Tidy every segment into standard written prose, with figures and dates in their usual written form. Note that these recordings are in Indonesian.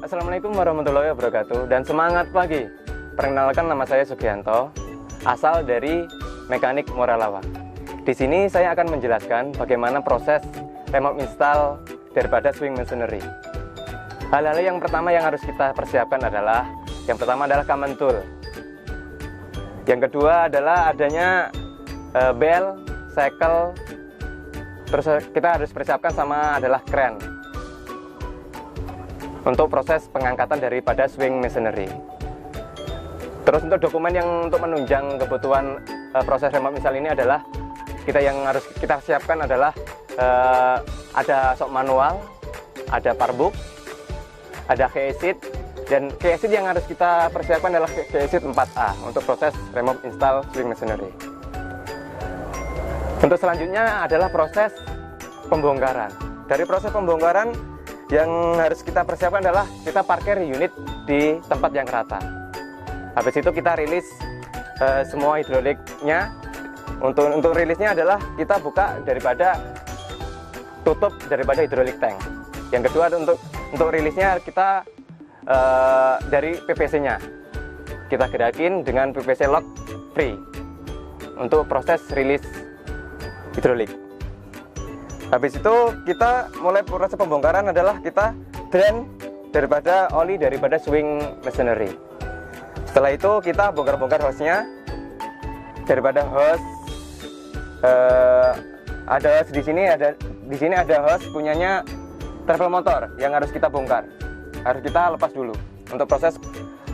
Assalamualaikum warahmatullahi wabarakatuh dan semangat pagi. Perkenalkan, nama saya Sugianto, asal dari Mekanik Moralawa. Di sini saya akan menjelaskan bagaimana proses remote install daripada swing machinery. Hal-hal yang pertama yang harus kita persiapkan adalah, yang pertama adalah common tool. Yang kedua adalah adanya bel, cycle. Terus kita harus persiapkan sama adalah crane untuk proses pengangkatan daripada swing machinery. Terus untuk dokumen yang untuk menunjang kebutuhan proses remote install ini adalah yang harus kita siapkan adalah ada sok manual, ada parbook, ada key sheet, dan key sheet yang harus kita persiapkan adalah key sheet 4A untuk proses remote install swing machinery. Untuk selanjutnya adalah proses pembongkaran. Dari proses pembongkaran yang harus kita persiapkan adalah kita parkir unit di tempat yang rata. Habis itu kita rilis semua hidroliknya. Untuk rilisnya adalah kita buka daripada tutup daripada hidrolik tank. Yang kedua untuk rilisnya kita dari PVC-nya. Kita gerakin dengan PVC lock free untuk proses rilis hidrolik. Habis itu kita mulai proses pembongkaran adalah kita drain daripada oli daripada swing machinery. Setelah itu kita bongkar-bongkar hose-nya. Daripada hose ada hose di sini ada hose punyanya travel motor yang harus kita bongkar. Harus kita lepas dulu untuk proses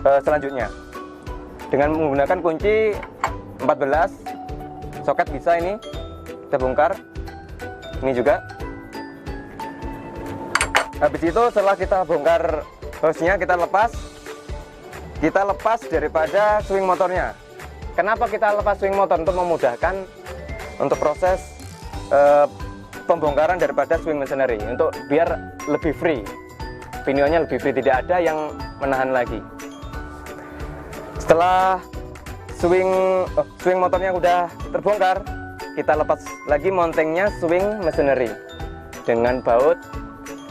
selanjutnya. Dengan menggunakan kunci 14 soket bisa ini kita bongkar. Ini juga. Habis itu setelah kita bongkar hose-nya, kita lepas daripada swing motornya. Kenapa kita lepas swing motor? Untuk memudahkan untuk proses pembongkaran daripada swing machinery, untuk biar lebih free, pinionnya lebih free, tidak ada yang menahan lagi. Setelah swing motornya udah terbongkar, kita lepas lagi mountingnya swing machinery dengan baut,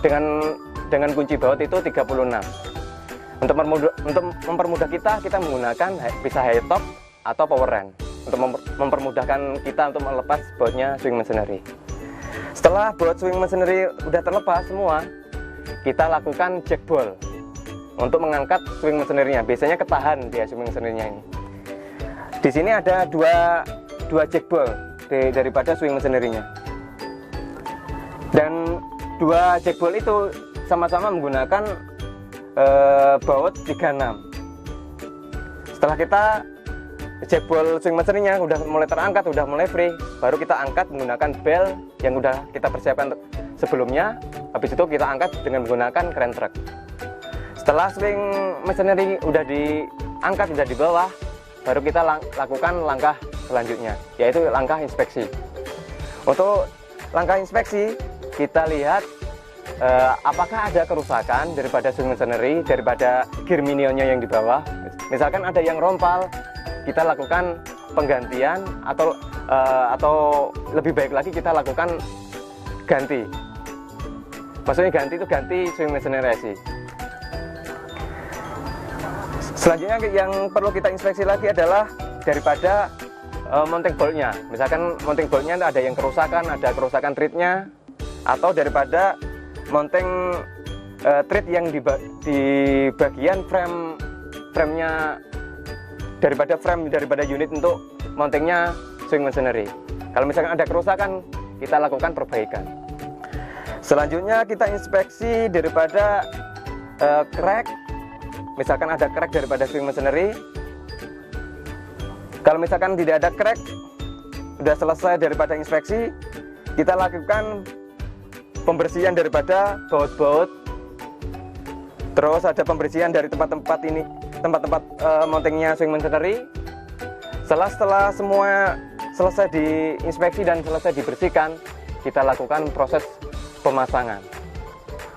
dengan kunci baut itu 36. Untuk mempermudah kita menggunakan bisa high top atau power wrench untuk mempermudahkan kita untuk melepas bautnya swing machinery. Setelah baut swing machinery udah terlepas semua, kita lakukan jack ball untuk mengangkat swing machinery-nya. Biasanya ketahan dia swing machinery-nya ini. Di sini ada dua jack ball daripada swing machinery-nya, dan dua jack ball itu sama-sama menggunakan baut 36. Setelah kita jack ball swing machinery-nya udah mulai terangkat, udah mulai free, baru kita angkat menggunakan bel yang udah kita persiapkan sebelumnya. Habis itu kita angkat dengan menggunakan crane truck. Setelah swing machinery udah diangkat, udah di bawah, baru kita lakukan langkah selanjutnya, yaitu langkah inspeksi. Untuk langkah inspeksi, kita lihat apakah ada kerusakan daripada swing machinery, daripada gear minionnya yang di bawah. Misalkan ada yang rompal, kita lakukan penggantian atau lebih baik lagi kita lakukan ganti. Maksudnya ganti swing machinery resi. Selanjutnya yang perlu kita inspeksi lagi adalah daripada mounting boltnya. Misalkan mounting boltnya ada yang kerusakan, ada kerusakan threadnya, atau daripada mounting thread yang di bagian frame-nya daripada unit untuk mountingnya swing machinery. Kalau misalkan ada kerusakan, kita lakukan perbaikan. Selanjutnya kita inspeksi daripada crack. Misalkan ada crack daripada swing machinery. Kalau misalkan tidak ada crack, sudah selesai daripada inspeksi, kita lakukan pembersihan daripada baut-baut. Terus ada pembersihan dari tempat-tempat mountingnya swing machinery. Setelah semua selesai diinspeksi dan selesai dibersihkan, kita lakukan proses pemasangan.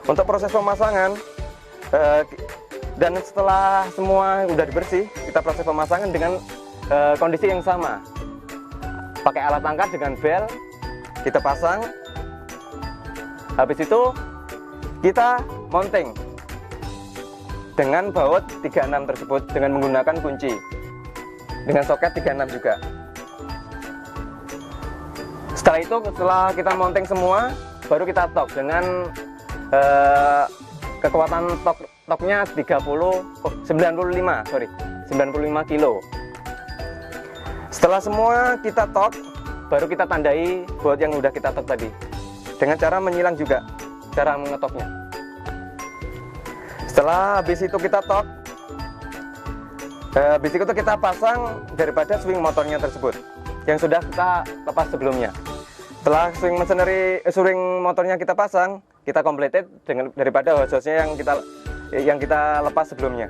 Untuk proses pemasangan, dan setelah semua sudah dibersih, kita proses pemasangan dengan kondisi yang sama. Pakai alat angkat dengan bel, kita pasang. Habis itu kita mounting. dengan baut 36 tersebut dengan menggunakan kunci dengan soket 36 juga. Setelah itu, setelah kita mounting semua, baru kita tork dengan kekuatan torknya 95 kilo. Setelah semua kita tork, baru kita tandai baut yang udah kita tork tadi dengan cara menyilang juga cara mengetoknya. Setelah habis itu kita tork, habis itu kita pasang daripada swing motornya tersebut yang sudah kita lepas sebelumnya. Setelah swing motornya kita pasang, kita completed dengan daripada hose-nya yang kita lepas sebelumnya.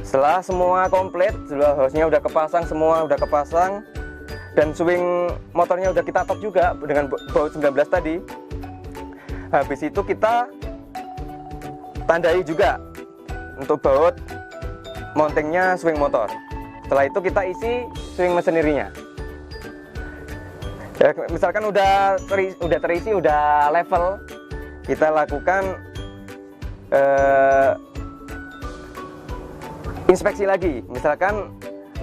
Setelah semua komplit, setelah hose-nya udah kepasang, semua udah kepasang, dan swing motornya udah kita tork juga dengan baut 19 tadi. Habis itu kita tandai juga untuk baut mountingnya swing motor. Setelah itu kita isi swing mesinerinya. Ya, misalkan udah terisi, udah level, kita lakukan inspeksi lagi. Misalkan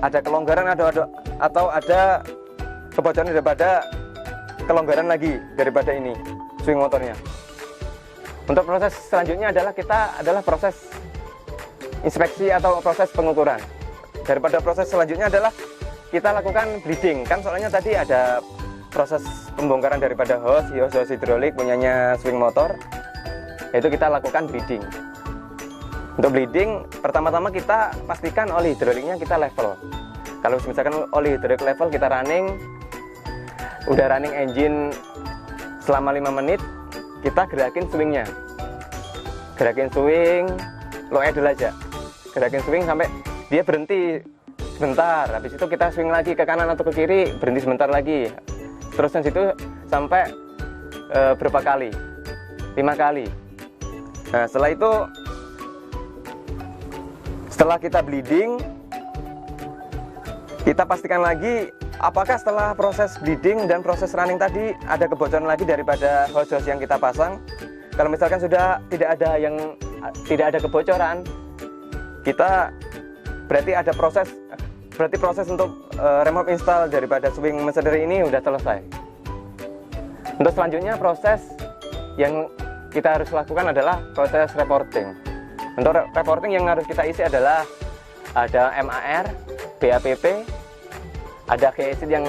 ada kelonggaran atau ada kebocoran daripada kelonggaran lagi daripada ini swing motornya. Untuk proses selanjutnya adalah proses inspeksi atau proses pengukuran. Daripada proses selanjutnya adalah kita lakukan bleeding. Kan soalnya tadi ada proses pembongkaran daripada hose hidrolik punyanya swing motor, yaitu kita lakukan bleeding. Untuk bleeding, pertama-tama kita pastikan oli hidroliknya kita level. Kalau misalkan oli hidrolik level, kita udah running engine selama 5 menit, kita gerakin swingnya. Gerakin swing, low idle aja. Gerakin swing sampai dia berhenti sebentar. Habis itu kita swing lagi ke kanan atau ke kiri, berhenti sebentar lagi. Terus dari situ sampai berapa kali? 5 kali. Nah, setelah kita bleeding, kita pastikan lagi apakah setelah proses bleeding dan proses running tadi ada kebocoran lagi daripada hose-hose yang kita pasang. Kalau misalkan sudah tidak ada kebocoran, kita berarti proses untuk remove install daripada swing machinery ini udah selesai. Untuk selanjutnya proses yang kita harus lakukan adalah proses reporting. Untuk reporting yang harus kita isi adalah ada MAR, BAPP, ada KEC yang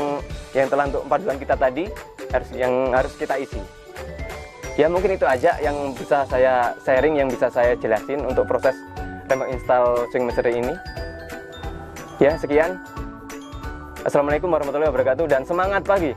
telah untuk 4 bulan kita tadi yang harus kita isi. Ya mungkin itu aja yang bisa saya sharing, yang bisa saya jelasin untuk proses remove install swing machinery ini. Ya sekian. Assalamualaikum warahmatullahi wabarakatuh dan semangat pagi.